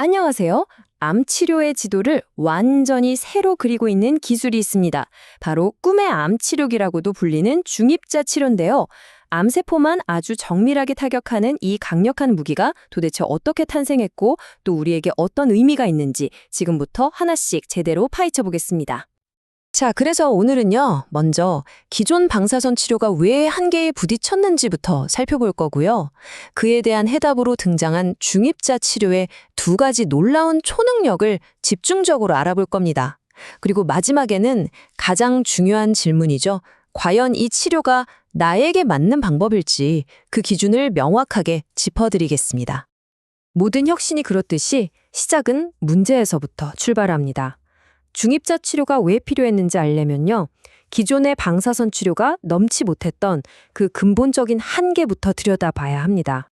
안녕하세요. 암 치료의 지도를 완전히 새로 그리고 있는 기술이 있습니다. 바로 꿈의 암 치료기라고도 불리는 중입자 치료인데요. 암세포만 아주 정밀하게 타격하는 이 강력한 무기가 도대체 어떻게 탄생했고 또 우리에게 어떤 의미가 있는지 지금부터 하나씩 제대로 파헤쳐 보겠습니다. 자, 그래서 오늘은요, 먼저 기존 방사선 치료가 왜 한계에 부딪혔는지부터 살펴볼 거고요. 그에 대한 해답으로 등장한 중입자 치료의 두 가지 놀라운 초능력을 집중적으로 알아볼 겁니다. 그리고 마지막에는 가장 중요한 질문이죠. 과연 이 치료가 나에게 맞는 방법일지 그 기준을 명확하게 짚어드리겠습니다. 모든 혁신이 그렇듯이 시작은 문제에서부터 출발합니다. 중입자 치료가 왜 필요했는지 알려면요. 기존의 방사선 치료가 넘지 못했던 그 근본적인 한계부터 들여다봐야 합니다.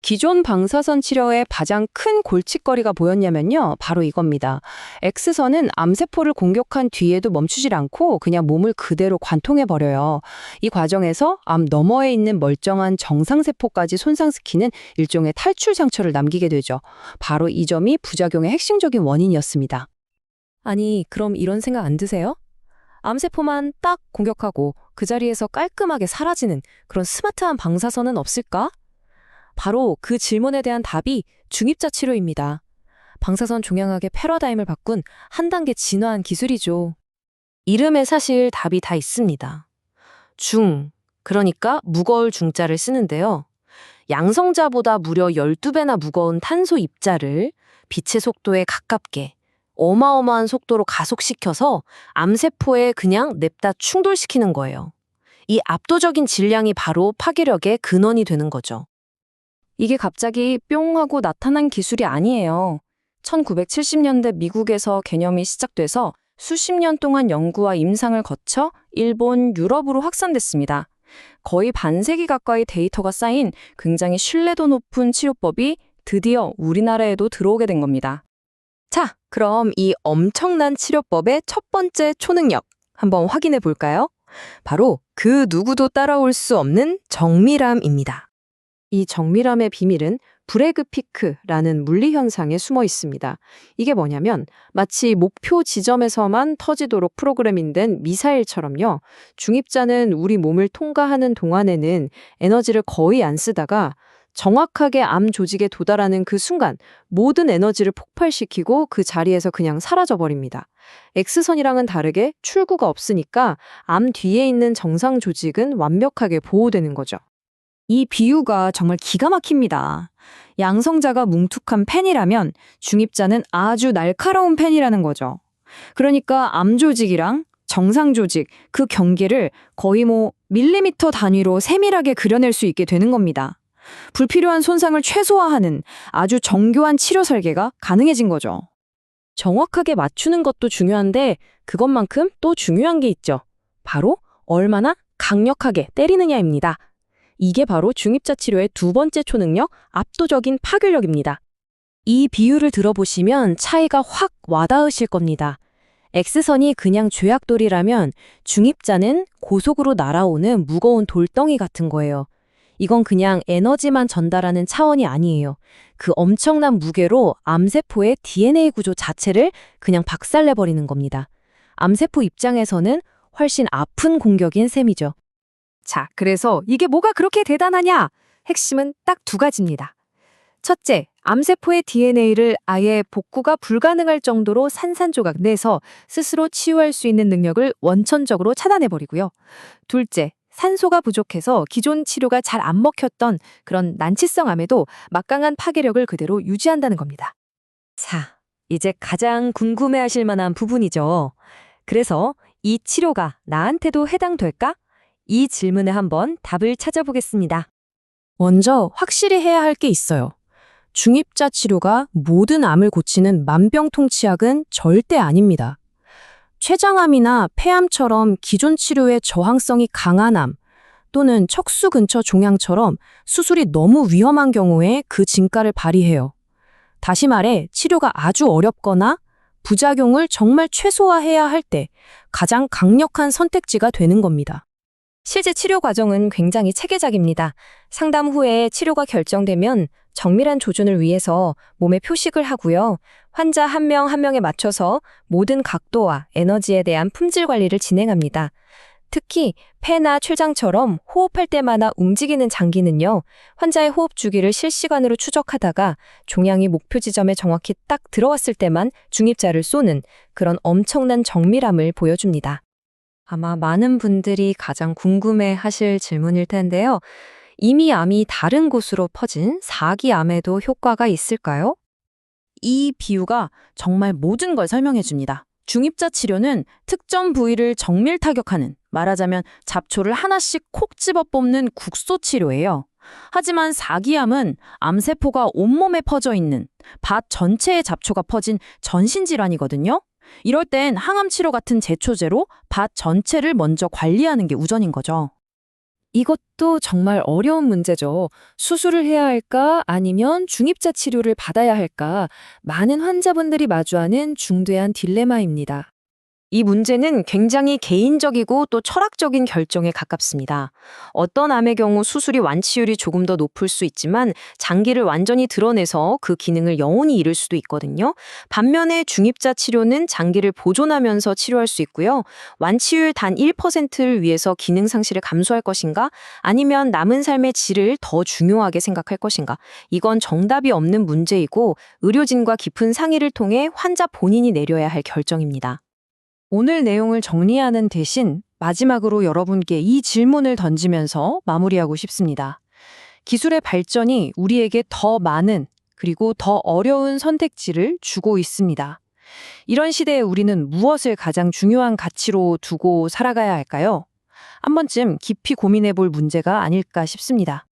기존 방사선 치료의 가장 큰 골칫거리가 뭐였냐면요. 바로 이겁니다. X선은 암세포를 공격한 뒤에도 멈추질 않고 그냥 몸을 그대로 관통해버려요. 이 과정에서 암 너머에 있는 멀쩡한 정상세포까지 손상시키는 일종의 탈출 상처를 남기게 되죠. 바로 이 점이 부작용의 핵심적인 원인이었습니다. 아니, 그럼 이런 생각 안 드세요? 암세포만 딱 공격하고 그 자리에서 깔끔하게 사라지는 그런 스마트한 방사선은 없을까? 바로 그 질문에 대한 답이 중입자 치료입니다. 방사선 종양학의 패러다임을 바꾼 한 단계 진화한 기술이죠. 이름에 사실 답이 다 있습니다. 그러니까 무거울 중자를 쓰는데요. 양성자보다 무려 12배나 무거운 탄소 입자를 빛의 속도에 가깝게 어마어마한 속도로 가속시켜서 암세포에 그냥 냅다 충돌시키는 거예요. 이 압도적인 질량이 바로 파괴력의 근원이 되는 거죠. 이게 갑자기 뿅 하고 나타난 기술이 아니에요. 1970년대 미국에서 개념이 시작돼서 수십 년 동안 연구와 임상을 거쳐 일본, 유럽으로 확산됐습니다. 거의 반세기 가까이 데이터가 쌓인 굉장히 신뢰도 높은 치료법이 드디어 우리나라에도 들어오게 된 겁니다. 자, 그럼 이 엄청난 치료법의 첫 번째 초능력 한번 확인해 볼까요? 바로 그 누구도 따라올 수 없는 정밀함입니다. 이 정밀함의 비밀은 브래그 피크라는 물리 현상에 숨어 있습니다. 이게 뭐냐면 마치 목표 지점에서만 터지도록 프로그래밍된 미사일처럼요. 중입자는 우리 몸을 통과하는 동안에는 에너지를 거의 안 쓰다가 정확하게 암 조직에 도달하는 그 순간 모든 에너지를 폭발시키고 그 자리에서 그냥 사라져버립니다. X선이랑은 다르게 출구가 없으니까 암 뒤에 있는 정상 조직은 완벽하게 보호되는 거죠. 이 비유가 정말 기가 막힙니다. 양성자가 뭉툭한 펜이라면 중입자는 아주 날카로운 펜이라는 거죠. 그러니까 암 조직이랑 정상 조직, 그 경계를 거의 밀리미터 단위로 세밀하게 그려낼 수 있게 되는 겁니다. 불필요한 손상을 최소화하는 아주 정교한 치료 설계가 가능해진 거죠. 정확하게 맞추는 것도 중요한데 그것만큼 또 중요한 게 있죠. 바로 얼마나 강력하게 때리느냐입니다. 이게 바로 중입자 치료의 두 번째 초능력, 압도적인 파괴력입니다. 이 비유를 들어보시면 차이가 확 와닿으실 겁니다. X선이 그냥 죄악돌이라면 중입자는 고속으로 날아오는 무거운 돌덩이 같은 거예요. 이건 그냥 에너지만 전달하는 차원이 아니에요. 그 엄청난 무게로 암세포의 DNA 구조 자체를 그냥 박살내버리는 겁니다. 암세포 입장에서는 훨씬 아픈 공격인 셈이죠. 자, 그래서 이게 뭐가 그렇게 대단하냐? 핵심은 딱 두 가지입니다. 첫째, 암세포의 DNA를 아예 복구가 불가능할 정도로 산산조각 내서 스스로 치유할 수 있는 능력을 원천적으로 차단해버리고요. 둘째, 산소가 부족해서 기존 치료가 잘 안 먹혔던 그런 난치성 암에도 막강한 파괴력을 그대로 유지한다는 겁니다. 자, 이제 가장 궁금해하실 만한 부분이죠. 그래서 이 치료가 나한테도 해당될까? 이 질문에 한번 답을 찾아보겠습니다. 먼저 확실히 해야 할 게 있어요. 중입자 치료가 모든 암을 고치는 만병통치약은 절대 아닙니다. 췌장암이나 폐암처럼 기존 치료에 저항성이 강한 암, 또는 척수 근처 종양처럼 수술이 너무 위험한 경우에 그 진가를 발휘해요. 다시 말해 치료가 아주 어렵거나 부작용을 정말 최소화해야 할 때 가장 강력한 선택지가 되는 겁니다. 실제 치료 과정은 굉장히 체계적입니다. 상담 후에 치료가 결정되면 정밀한 조준을 위해서 몸에 표식을 하고요. 환자 한 명 한 명에 맞춰서 모든 각도와 에너지에 대한 품질 관리를 진행합니다. 특히 폐나 췌장처럼 호흡할 때마다 움직이는 장기는요, 환자의 호흡 주기를 실시간으로 추적하다가 종양이 목표 지점에 정확히 딱 들어왔을 때만 중입자를 쏘는 그런 엄청난 정밀함을 보여줍니다. 아마 많은 분들이 가장 궁금해 하실 질문일 텐데요. 이미 암이 다른 곳으로 퍼진 4기 암에도 효과가 있을까요? 이 비유가 정말 모든 걸 설명해 줍니다. 중입자 치료는 특정 부위를 정밀 타격하는, 말하자면 잡초를 하나씩 콕 집어 뽑는 국소 치료예요. 하지만 사기암은 암세포가 온몸에 퍼져 있는 밭 전체에 잡초가 퍼진 전신질환이거든요. 이럴 땐 항암 치료 같은 제초제로 밭 전체를 먼저 관리하는 게 우선인 거죠. 이것도 정말 어려운 문제죠. 수술을 해야 할까 아니면 중입자 치료를 받아야 할까 많은 환자분들이 마주하는 중대한 딜레마입니다. 이 문제는 굉장히 개인적이고 또 철학적인 결정에 가깝습니다. 어떤 암의 경우 수술이 완치율이 조금 더 높을 수 있지만 장기를 완전히 드러내서 그 기능을 영원히 잃을 수도 있거든요. 반면에 중입자 치료는 장기를 보존하면서 치료할 수 있고요. 완치율 단 1%를 위해서 기능 상실을 감수할 것인가? 아니면 남은 삶의 질을 더 중요하게 생각할 것인가? 이건 정답이 없는 문제이고 의료진과 깊은 상의를 통해 환자 본인이 내려야 할 결정입니다. 오늘 내용을 정리하는 대신 마지막으로 여러분께 이 질문을 던지면서 마무리하고 싶습니다. 기술의 발전이 우리에게 더 많은 그리고 더 어려운 선택지를 주고 있습니다. 이런 시대에 우리는 무엇을 가장 중요한 가치로 두고 살아가야 할까요? 한 번쯤 깊이 고민해 볼 문제가 아닐까 싶습니다.